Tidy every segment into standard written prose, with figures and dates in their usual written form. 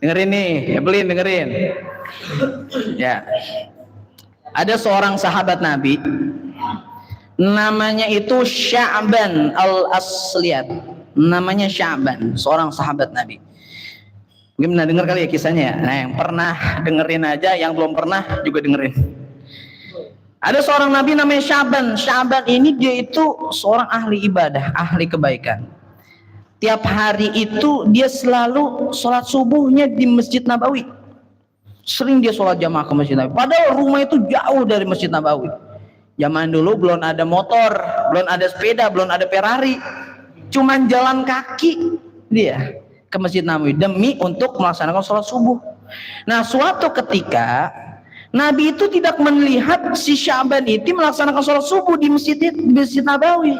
Dengerin nih, Evelyn dengerin. Ya. Ada seorang sahabat Nabi, namanya itu Sya'ban al-Asliyat. Namanya Sya'ban, seorang sahabat Nabi. Mungkin pernah dengar kali ya kisahnya ya. Nah, yang pernah dengerin aja, yang belum pernah juga dengerin. Ada seorang Nabi namanya Sya'ban. Sya'ban ini dia itu seorang ahli ibadah, ahli kebaikan. Tiap hari itu dia selalu sholat subuhnya di Masjid Nabawi. Sering dia sholat jamaah ke Masjid Nabawi. Padahal rumah itu jauh dari Masjid Nabawi. Zaman dulu belum ada motor, belum ada sepeda, belum ada Ferrari. Cuman jalan kaki dia ke Masjid Nabawi demi untuk melaksanakan sholat subuh. Nah, suatu ketika Nabi itu tidak melihat si Sya'ban itu melaksanakan sholat subuh di Masjid Nabawi.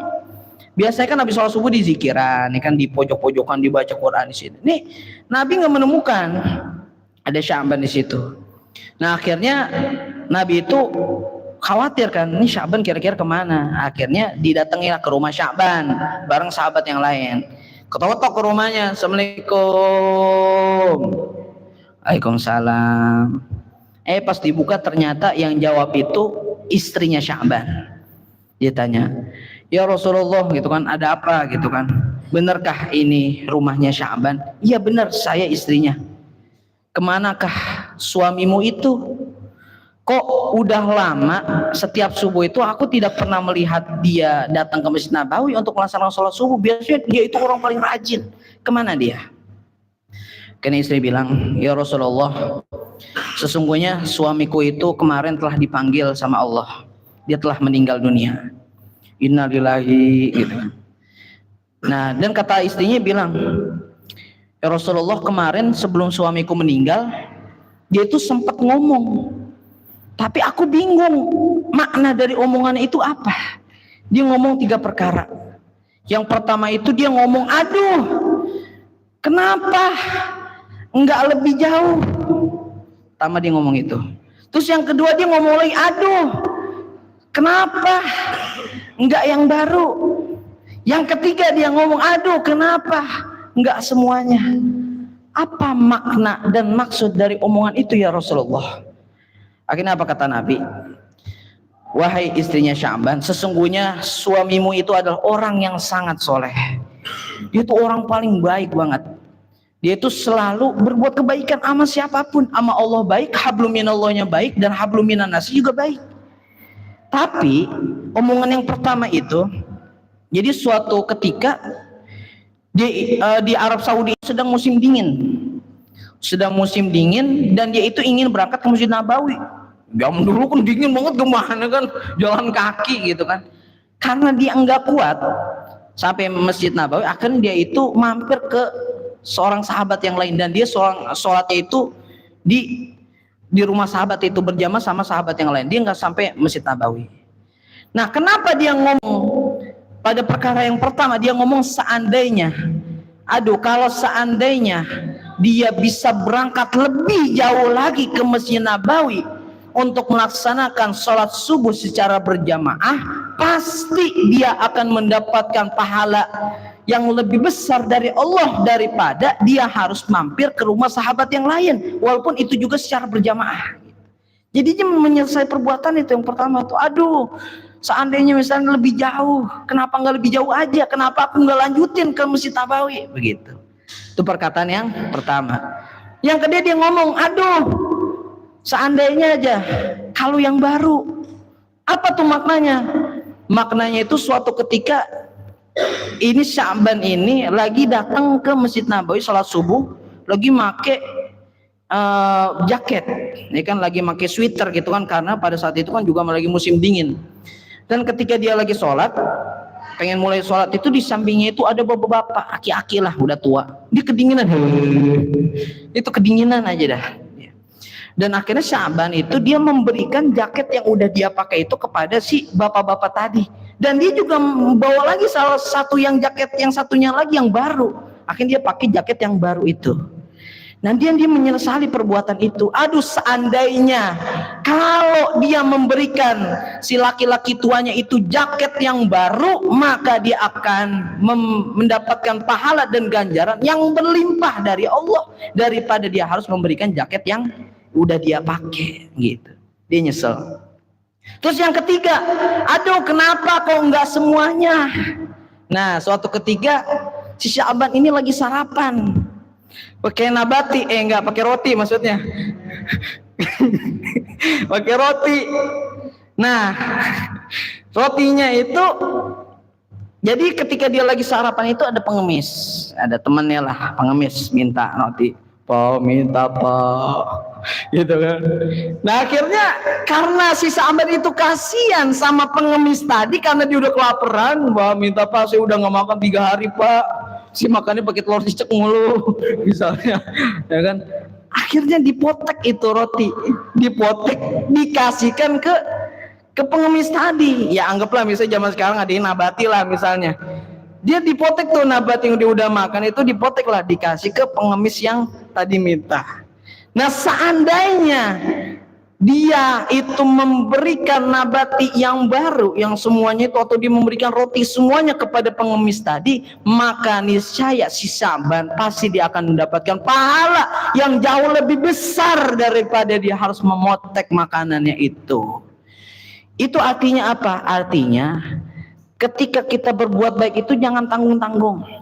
Biasanya kan habis sholat subuh di zikiran, ini kan di pojok-pojokan dibaca Quran di sini. Nih Nabi nggak menemukan ada Sya'ban di situ. Nah akhirnya Nabi itu khawatir kan, ini Sya'ban kira-kira kemana? Akhirnya didatangilah ke rumah Sya'ban bareng sahabat yang lain. Ketok-ketok ke rumahnya, Assalamualaikum. Waalaikumsalam. Pas dibuka ternyata yang jawab itu istrinya Sya'ban. Dia tanya, ya Rasulullah gitu kan, ada apa gitu kan, benarkah ini rumahnya Sya'ban? Iya benar, saya istrinya. Kemanakah suamimu itu? Kok udah lama setiap subuh itu aku tidak pernah melihat dia datang ke Masjid Nabawi untuk melaksanakan sholat subuh. Biasanya dia itu orang paling rajin. Kemana dia? Karena istri bilang, ya Rasulullah, sesungguhnya suamiku itu kemarin telah dipanggil sama Allah. Dia telah meninggal dunia. Innalillahi gitu. Nah, dan kata istrinya bilang, ya Rasulullah, kemarin sebelum suamiku meninggal, dia itu sempat ngomong, tapi aku bingung makna dari omongan itu apa. Dia ngomong 3 perkara. Yang pertama itu dia ngomong, aduh, kenapa enggak lebih jauh? Pertama dia ngomong itu. Terus yang kedua dia ngomong lagi, aduh, kenapa enggak yang baru? Yang ketiga dia ngomong, aduh, kenapa enggak semuanya? Apa makna dan maksud dari omongan itu ya Rasulullah? Akhirnya apa kata Nabi? Wahai istrinya Sya'ban, sesungguhnya suamimu itu adalah orang yang sangat soleh. Dia itu orang paling baik banget. Dia itu selalu berbuat kebaikan sama siapapun. Sama Allah baik, hablum minallahnya baik, dan hablum minan nasi juga baik. Tapi omongan yang pertama itu, jadi suatu ketika di Arab Saudi sedang musim dingin, dan dia itu ingin berangkat ke Masjid Nabawi. Jam dulu kan dingin banget, gimana kan jalan kaki gitu kan. Karena dia enggak kuat sampai Masjid Nabawi, akhirnya dia itu mampir ke seorang sahabat yang lain, dan dia sholatnya itu di rumah sahabat itu berjamaah sama sahabat yang lain. Dia enggak sampai Masjid Nabawi. Nah, kenapa dia ngomong pada perkara yang pertama? Dia ngomong seandainya, aduh, kalau seandainya dia bisa berangkat lebih jauh lagi ke Masjid Nabawi untuk melaksanakan sholat subuh secara berjamaah, pasti dia akan mendapatkan pahala yang lebih besar dari Allah daripada dia harus mampir ke rumah sahabat yang lain, walaupun itu juga secara berjamaah. Jadi dia menyelesaikan perbuatan itu yang pertama tuh, aduh, seandainya misalnya lebih jauh, kenapa nggak lebih jauh aja? Kenapa aku nggak lanjutin ke Masjid Nabawi? Begitu. Itu perkataan yang pertama. Yang kedua dia ngomong, aduh, seandainya aja kalau yang baru. Apa tuh maknanya? Maknanya itu suatu ketika ini Sya'ban ini lagi datang ke Masjid Nabawi sholat subuh, lagi make jaket, ini kan lagi make sweater gitu kan, karena pada saat itu kan juga lagi musim dingin. Dan ketika dia lagi sholat, pengen mulai sholat itu di sampingnya itu ada bapak-bapak, aki-aki lah, udah tua, dia kedinginan, itu kedinginan aja dah. Dan akhirnya Sya'ban itu dia memberikan jaket yang udah dia pakai itu kepada si bapak-bapak tadi, dan dia juga membawa lagi salah satu yang jaket yang satunya lagi yang baru. Akhirnya dia pakai jaket yang baru itu. Nah dia menyesali perbuatan itu. Aduh, seandainya kalau dia memberikan si laki-laki tuanya itu jaket yang baru, maka dia akan mendapatkan pahala dan ganjaran yang berlimpah dari Allah, daripada dia harus memberikan jaket yang udah dia pakai gitu. Dia nyesel. Terus yang ketiga, aduh kenapa kok enggak semuanya? Nah suatu ketiga si Sya'ban ini lagi sarapan pakai nabati, enggak pakai roti maksudnya. Pakai roti. Nah, rotinya itu jadi ketika dia lagi sarapan itu ada pengemis, ada temannya lah pengemis minta roti. Pak minta pak, gitu kan. Nah akhirnya karena si Sya'ban itu kasihan sama pengemis tadi karena dia udah kelaparan, Pak minta pak saya udah nggak makan 3 hari pak, si makannya pakai telur cicak mulu misalnya, ya kan. Akhirnya dipotek itu roti, dipotek dikasihkan ke pengemis tadi. Ya anggaplah misalnya zaman sekarang ada nabati lah misalnya. Dia dipotek tuh nabati yang dia udah makan itu dipotek lah dikasih ke pengemis yang tadi minta. Nah seandainya dia itu memberikan nabati yang baru yang semuanya itu, atau dia memberikan roti semuanya kepada pengemis tadi, maka niscaya si Sya'ban pasti dia akan mendapatkan pahala yang jauh lebih besar daripada dia harus memotek makanannya itu. Itu artinya apa? Artinya ketika kita berbuat baik itu jangan tanggung-tanggung.